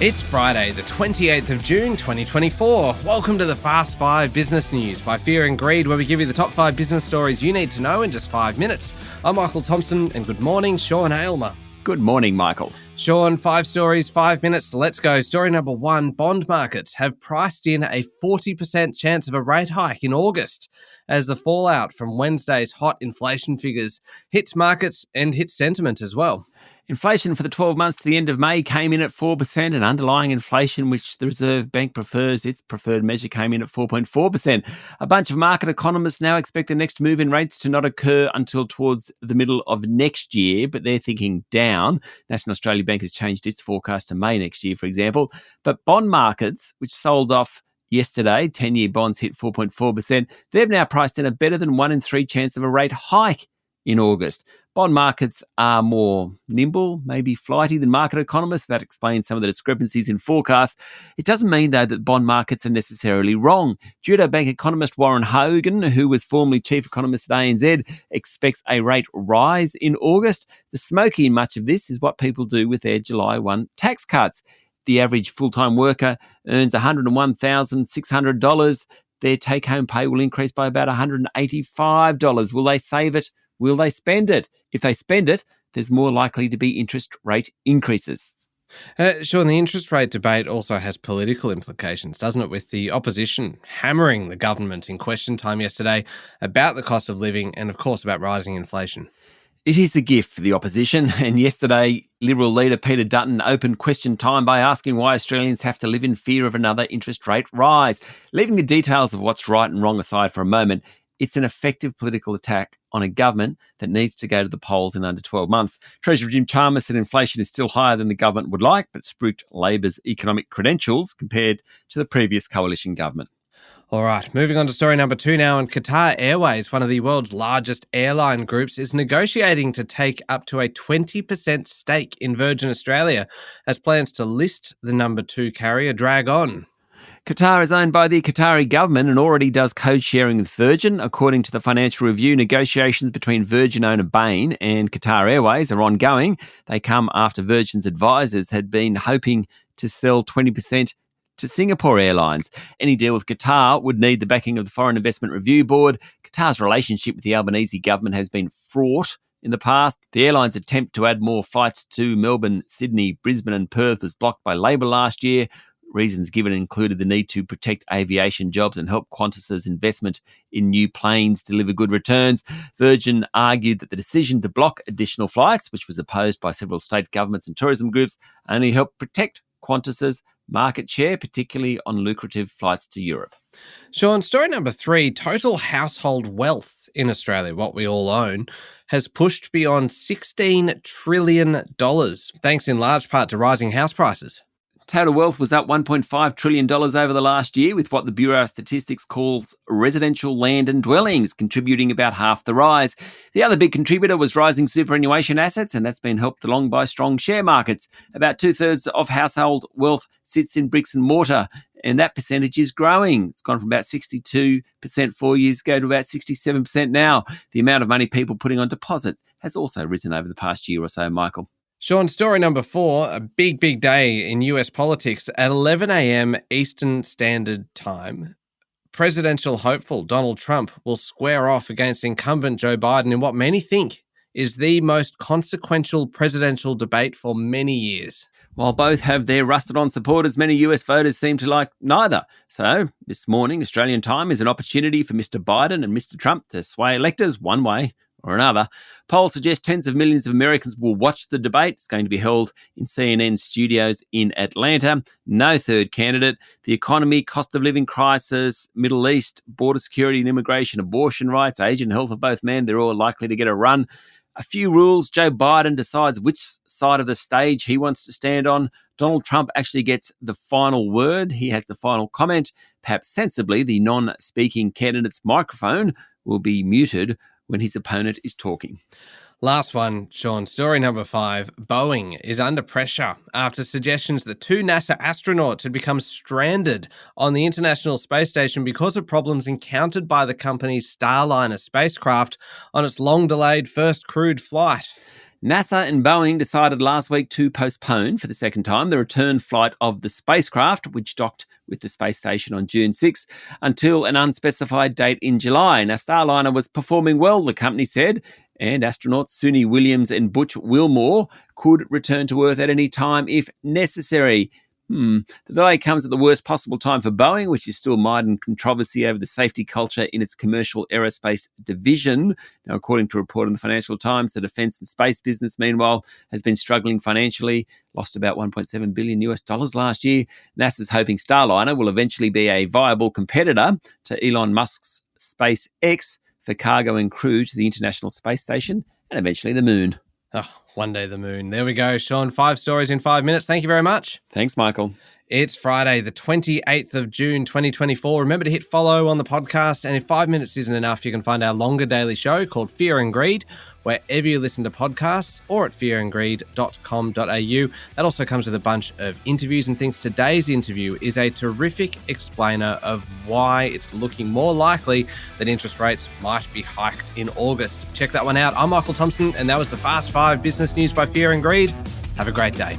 It's Friday, the 28th of June, 2024. Welcome to the Fast 5 Business News by Fear and Greed, where we give you the top 5 business stories you need to know in just 5 minutes. I'm Michael Thompson, and good morning, Sean Aylmer. Good morning, Michael. Sean, 5 stories, 5 minutes. Let's go. Story number 1, bond markets have priced in a 40% chance of a rate hike in August as the fallout from Wednesday's hot inflation figures hits markets and hits sentiment as well. Inflation for the 12 months to the end of May came in at 4%, and underlying inflation, which the Reserve Bank prefers, its preferred measure, came in at 4.4%. A bunch of market economists now expect the next move in rates to not occur until towards the middle of next year, but they're thinking down. National Australia Bank has changed its forecast to May next year, for example. But bond markets, which sold off yesterday, 10-year bonds hit 4.4%. They've now priced in a better than 1 in 3 chance of a rate hike in August. Bond markets are more nimble, maybe flighty than market economists. That explains some of the discrepancies in forecasts. It doesn't mean, though, that bond markets are necessarily wrong. Judo Bank economist Warren Hogan, who was formerly chief economist at ANZ, expects a rate rise in August. The smoky in much of this is what people do with their July 1 tax cuts. The average full-time worker earns $101,600. Their take-home pay will increase by about $185. Will they save it? Will they spend it? If they spend it, there's more likely to be interest rate increases. Sean, the interest rate debate also has political implications, doesn't it? With the opposition hammering the government in question time yesterday about the cost of living and, of course, about rising inflation. It is a gift for the opposition, and yesterday Liberal leader Peter Dutton opened question time by asking why Australians have to live in fear of another interest rate rise. Leaving the details of what's right and wrong aside for a moment, it's an effective political attack on a government that needs to go to the polls in under 12 months. Treasurer Jim Chalmers said inflation is still higher than the government would like, but spooked Labor's economic credentials compared to the previous coalition government. All right, moving on to story number 2 now. And Qatar Airways, one of the world's largest airline groups, is negotiating to take up to a 20% stake in Virgin Australia as plans to list the number 2 carrier drag on. Qatar is owned by the Qatari government and already does code sharing with Virgin. According to the Financial Review, negotiations between Virgin owner Bain and Qatar Airways are ongoing. They come after Virgin's advisors had been hoping to sell 20% to Singapore Airlines. Any deal with Qatar would need the backing of the Foreign Investment Review Board. Qatar's relationship with the Albanese government has been fraught in the past. The airline's attempt to add more flights to Melbourne, Sydney, Brisbane and Perth was blocked by Labor last year. Reasons given included the need to protect aviation jobs and help Qantas's investment in new planes deliver good returns. Virgin argued that the decision to block additional flights, which was opposed by several state governments and tourism groups, only helped protect Qantas's market share, particularly on lucrative flights to Europe. Sean, story number 3, total household wealth in Australia, what we all own, has pushed beyond $16 trillion, thanks in large part to rising house prices. Total wealth was up $1.5 trillion over the last year, with what the Bureau of Statistics calls residential land and dwellings contributing about half the rise. The other big contributor was rising superannuation assets, and that's been helped along by strong share markets. About 2/3 of household wealth sits in bricks and mortar, and that percentage is growing. It's gone from about 62% 4 years ago to about 67% now. The amount of money people putting on deposits has also risen over the past year or so, Michael. Sean, story number 4, a big day in US politics. At 11 a.m. Eastern Standard Time, presidential hopeful Donald Trump will square off against incumbent Joe Biden in what many think is the most consequential presidential debate for many years. While both have their rusted-on supporters, many US voters seem to like neither. So this morning, Australian time, is an opportunity for Mr. Biden and Mr. Trump to sway electors one way or another. Polls suggest tens of millions of Americans will watch the debate. It's going to be held in CNN studios in Atlanta. No third candidate. The economy, cost of living crisis, Middle East, border security and immigration, abortion rights, age and health of both men, they're all likely to get a run. A few rules. Joe Biden decides which side of the stage he wants to stand on. Donald Trump actually gets the final word. He has the final comment. Perhaps sensibly, the non-speaking candidate's microphone will be muted when his opponent is talking. Last one, Sean. Story number 5. Boeing is under pressure after suggestions that 2 NASA astronauts had become stranded on the International Space Station because of problems encountered by the company's Starliner spacecraft on its long-delayed first crewed flight. NASA and Boeing decided last week to postpone for the second time the return flight of the spacecraft, which docked with the space station on June 6, until an unspecified date in July. Now, Starliner was performing well, the company said, and astronauts Suni Williams and Butch Wilmore could return to Earth at any time if necessary. The delay comes at the worst possible time for Boeing, which is still mired in controversy over the safety culture in its commercial aerospace division. Now, according to a report in the Financial Times, the defence and space business, meanwhile, has been struggling financially, lost about $1.7 billion last year. NASA's hoping Starliner will eventually be a viable competitor to Elon Musk's SpaceX for cargo and crew to the International Space Station and eventually the moon. Oh, one day the moon. There we go, Sean. 5 stories in 5 minutes. Thank you very much. Thanks, Michael. It's Friday, the 28th of June, 2024. Remember to hit follow on the podcast. And if 5 minutes isn't enough, you can find our longer daily show called Fear and Greed, wherever you listen to podcasts, or at fearandgreed.com.au. That also comes with a bunch of interviews and things. Today's interview is a terrific explainer of why it's looking more likely that interest rates might be hiked in August. Check that one out. I'm Michael Thompson, and that was the Fast 5 Business News by Fear and Greed. Have a great day.